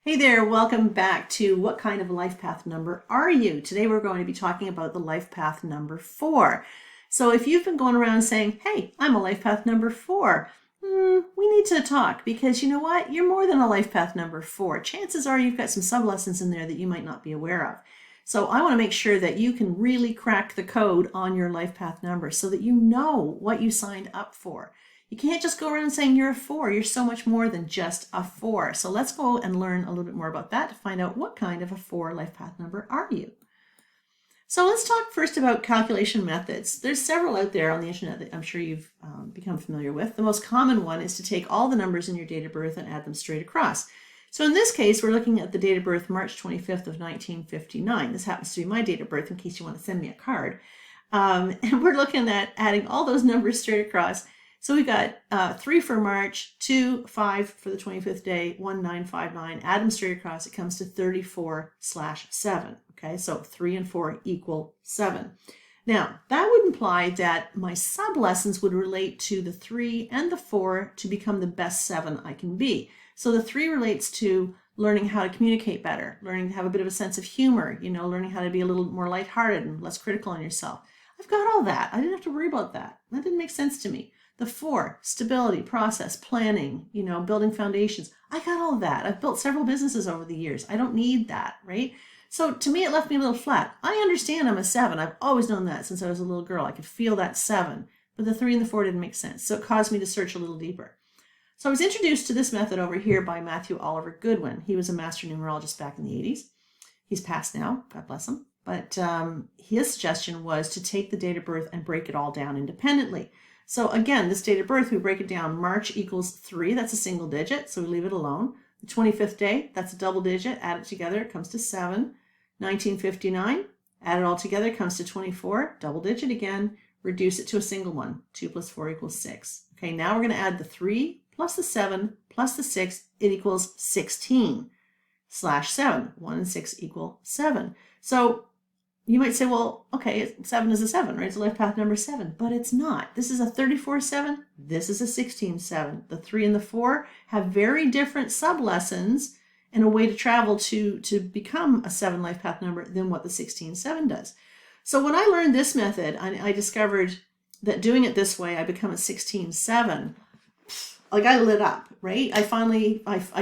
Hey there, welcome back to What Kind of a Life Path Number Are You? Today we're going to be talking about the life path number 4. So if you've been going around saying, hey, I'm a life path number 4, we need to talk because you know what? You're more than a life path number 4. Chances are you've got some sub-lessons in there that you might not be aware of. So I want to make sure that you can really crack the code on your life path number so that you know what you signed up for. You can't just go around saying you're a 4. You're so much more than just a 4. So let's go and learn a little bit more about that to find out what kind of a 4 life path number are you. So let's talk first about calculation methods. There's several out there on the internet that I'm sure you've become familiar with. The most common one is to take all the numbers in your date of birth and add them straight across. So in this case, we're looking at the date of birth, March 25th of 1959. This happens to be my date of birth in case you want to send me a card. And we're looking at adding all those numbers straight across. So we've got 3 for March, 2, 5 for the 25th day, 1959. Add them straight across, it comes to 34/7. Okay, so 3 and 4 equal 7. Now, that would imply that my sub-lessons would relate to the 3 and the 4 to become the best 7 I can be. So the 3 relates to learning how to communicate better, learning to have a bit of a sense of humor, learning how to be a little more lighthearted and less critical on yourself. I've got all that. I didn't have to worry about that. That didn't make sense to me. The 4, stability, process, planning, building foundations. I got all that. I've built several businesses over the years. I don't need that, right? So to me, it left me a little flat. I understand I'm a 7. I've always known that since I was a little girl. I could feel that 7, but the 3 and the 4 didn't make sense. So it caused me to search a little deeper. So I was introduced to this method over here by Matthew Oliver Goodwin. He was a master numerologist back in the 80s. He's passed now, God bless him. But his suggestion was to take the date of birth and break it all down independently. So again, this date of birth, we break it down. March equals 3, that's a single digit, so we leave it alone. The 25th day, that's a double digit, add it together, it comes to 7. 1959, add it all together, it comes to 24, double digit again, reduce it to a single one. 2 plus 4 equals 6. Okay, now we're going to add the 3 plus the 7 plus the 6, it equals 16/7. 1 and 6 equal 7. So you might say, well, okay, 7 is a 7, right? It's a life path number 7, but it's not. This is a 34/7. This is a 16/7. The 3 and the 4 have very different sub-lessons and a way to travel to become a 7 life path number than what the 16/7 does. So when I learned this method, I discovered that doing it this way, I become a 16/7. Like I lit up, right? I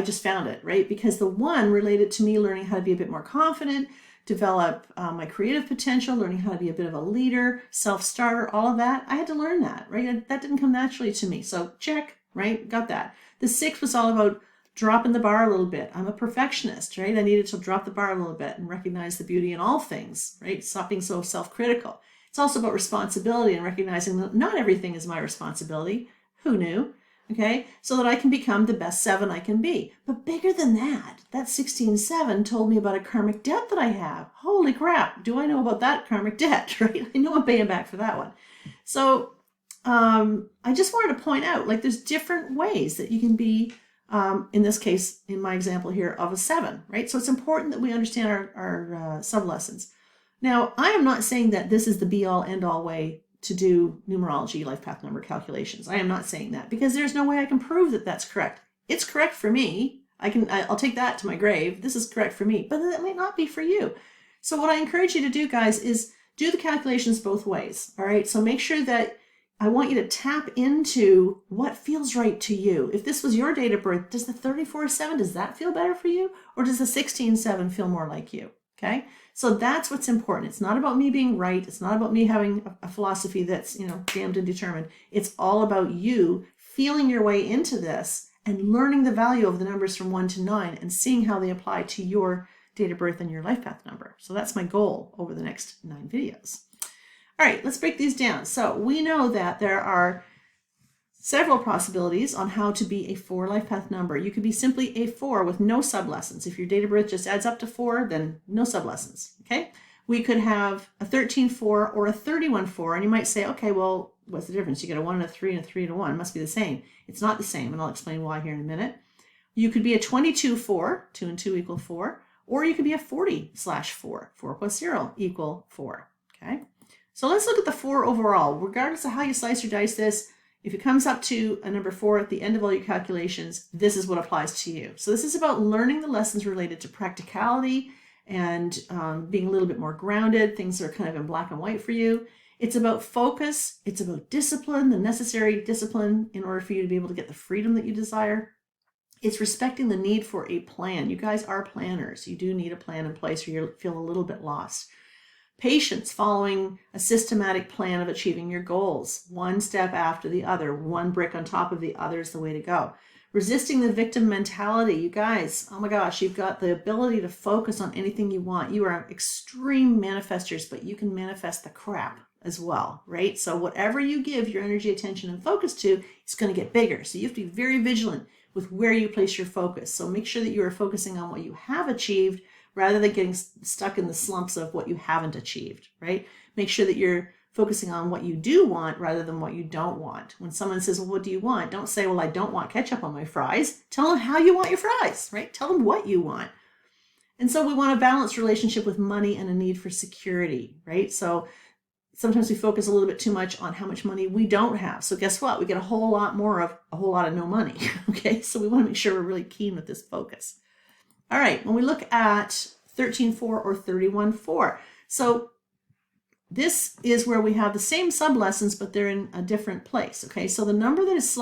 just found it, right? Because the 1 related to me learning how to be a bit more confident, develop my creative potential, learning how to be a bit of a leader, self-starter, all of that. I had to learn that, right? That didn't come naturally to me. So check, right? Got that. The 6 was all about dropping the bar a little bit. I'm a perfectionist, right? I needed to drop the bar a little bit and recognize the beauty in all things, right? Stop being so self-critical. It's also about responsibility and recognizing that not everything is my responsibility. Who knew? Okay, so that I can become the best 7 I can be. But bigger than that, that 16/7 told me about a karmic debt that I have. Holy crap, do I know about that karmic debt, right? I know I'm paying back for that one. So I just wanted to point out, like, there's different ways that you can be, in this case, in my example here, of a 7, right? So it's important that we understand our sub-lessons. Now, I am not saying that this is the be-all, end-all way to do numerology life path number calculations. I am not saying that because there's no way I can prove that that's correct. It's correct for me. I'll take that to my grave. This is correct for me, but that might not be for you. So what I encourage you to do, guys, is do the calculations both ways. All right. So make sure that I want you to tap into what feels right to you. If this was your date of birth, does the 34/7, does that feel better for you? Or does the 16/7 feel more like you? Okay. So that's what's important. It's not about me being right. It's not about me having a philosophy that's, damned and determined. It's all about you feeling your way into this and learning the value of the numbers from 1 to 9 and seeing how they apply to your date of birth and your life path number. So that's my goal over the next 9 videos. All right, let's break these down. So we know that there are several possibilities on how to be a 4 life path number. You could be simply a 4 with no sub-lessons. If your date of birth just adds up to 4, then no sub-lessons, okay? We could have a 13/4 or a 31/4, and you might say, okay, well, what's the difference? You get a 1 and a 3 and a 3 and a 1. It must be the same. It's not the same, and I'll explain why here in a minute. You could be a 22/4, 2 and 2 equal 4, or you could be a 40/4, 4 plus 0 equal 4, okay? So let's look at the 4 overall. Regardless of how you slice or dice this, If it comes up to a number 4 at the end of all your calculations, this is what applies to you. So this is about learning the lessons related to practicality and being a little bit more grounded. Things are kind of in black and white for you. It's about focus. It's about discipline, the necessary discipline in order for you to be able to get the freedom that you desire. It's respecting the need for a plan. You guys are planners. You do need a plan in place or you feel a little bit lost. Patience, following a systematic plan of achieving your goals. One step after the other, one brick on top of the other is the way to go. Resisting the victim mentality. You guys, oh my gosh, you've got the ability to focus on anything you want. You are extreme manifestors, but you can manifest the crap as well, right? So whatever you give your energy, attention, and focus to, it's going to get bigger. So you have to be very vigilant with where you place your focus. So make sure that you are focusing on what you have achieved rather than getting stuck in the slumps of what you haven't achieved, right? Make sure that you're focusing on what you do want rather than what you don't want. When someone says, well, what do you want? Don't say, well, I don't want ketchup on my fries. Tell them how you want your fries, right? Tell them what you want. And so we want a balanced relationship with money and a need for security, right? So sometimes we focus a little bit too much on how much money we don't have. So guess what? We get a whole lot more of a whole lot of no money, okay? So we want to make sure we're really keen with this focus. All right, when we look at 13-4 or 31-4, so this is where we have the same sub-lessons, but they're in a different place, okay? So the number that is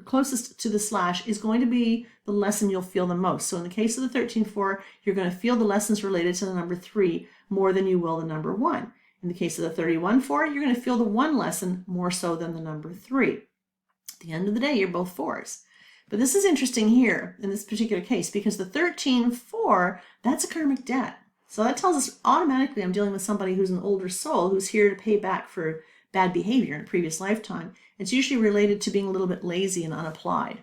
closest to the slash is going to be the lesson you'll feel the most. So in the case of the 13-4, you're going to feel the lessons related to the number 3 more than you will the number 1. In the case of the 31-4, you're going to feel the 1 lesson more so than the number 3. At the end of the day, you're both 4s. But this is interesting here in this particular case because the 13-4, that's a karmic debt. So that tells us automatically I'm dealing with somebody who's an older soul who's here to pay back for bad behavior in a previous lifetime. It's usually related to being a little bit lazy and unapplied.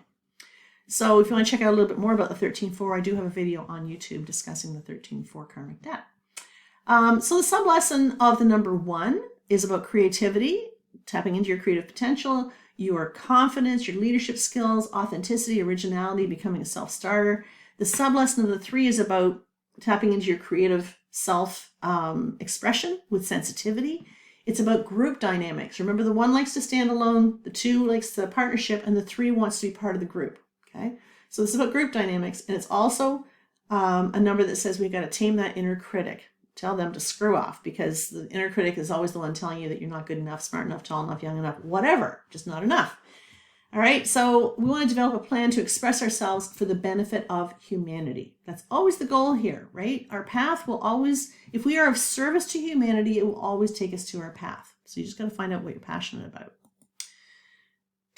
So if you want to check out a little bit more about the 13-4, I do have a video on YouTube discussing the 13-4 karmic debt. So the sub-lesson of the number 1 is about creativity, tapping into your creative potential, your confidence, your leadership skills, authenticity, originality, becoming a self-starter. The sub-lesson of the 3 is about tapping into your creative self-expression with sensitivity. It's about group dynamics. Remember, the 1 likes to stand alone, the 2 likes the partnership, and the 3 wants to be part of the group, okay? So this is about group dynamics, and it's also a number that says we've got to tame that inner critic. Tell them to screw off because the inner critic is always the one telling you that you're not good enough, smart enough, tall enough, young enough, whatever, just not enough. All right, so we want to develop a plan to express ourselves for the benefit of humanity. That's always the goal here, right? Our path will always, if we are of service to humanity, it will always take us to our path. So you just got to find out what you're passionate about.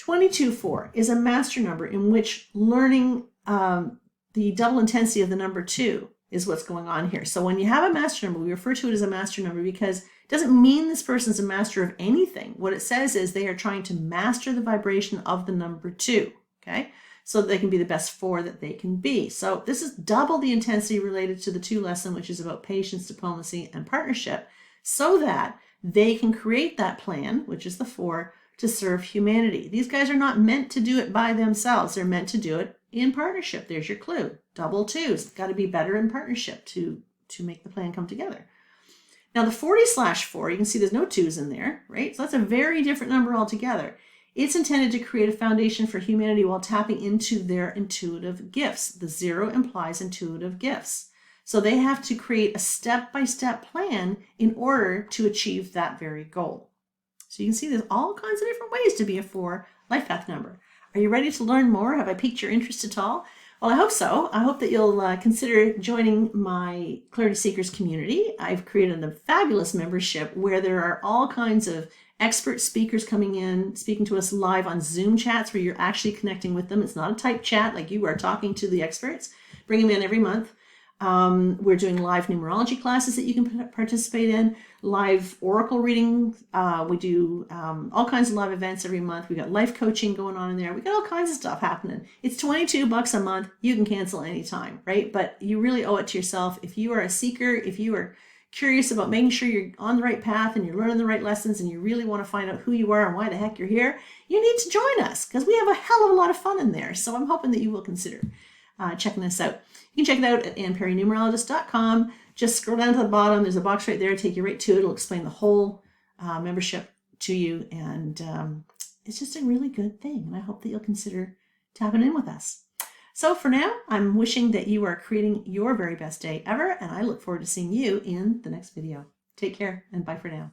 22-4 is a master number in which learning the double intensity of the number 2 is what's going on here. So when you have a master number, we refer to it as a master number because it doesn't mean this person's a master of anything. What it says is they are trying to master the vibration of the number 2, okay? So that they can be the best 4 that they can be. So this is double the intensity related to the 2 lesson, which is about patience, diplomacy, and partnership, so that they can create that plan, which is the 4, to serve humanity. These guys are not meant to do it by themselves. They're meant to do it in partnership. There's your clue. Double 2s. Got to be better in partnership to make the plan come together. Now the 40/4, you can see there's no 2s in there, right? So that's a very different number altogether. It's intended to create a foundation for humanity while tapping into their intuitive gifts. The 0 implies intuitive gifts. So they have to create a step-by-step plan in order to achieve that very goal. So you can see there's all kinds of different ways to be a 4 life path number. Are you ready to learn more? Have I piqued your interest at all? Well, I hope so. I hope that you'll consider joining my Clarity Seekers community. I've created a fabulous membership where there are all kinds of expert speakers coming in, speaking to us live on Zoom chats where you're actually connecting with them. It's not a typed chat like you are talking to the experts. Bring them in every month. We're doing live numerology classes that you can participate in, live oracle reading. We do all kinds of live events every month. We got life coaching going on in there. We got all kinds of stuff happening. It's $22 a month. You can cancel anytime, right? But you really owe it to yourself. If you are a seeker, if you are curious about making sure you're on the right path and you're learning the right lessons and you really want to find out who you are and why the heck you're here, you need to join us because we have a hell of a lot of fun in there. So I'm hoping that you will consider checking this out. You can check it out at AnnPerryNumerologist.com. Just scroll down to the bottom. There's a box right there. Take you right to it. It'll explain the whole membership to you. And it's just a really good thing. And I hope that you'll consider tapping in with us. So for now, I'm wishing that you are creating your very best day ever, and I look forward to seeing you in the next video. Take care, and bye for now.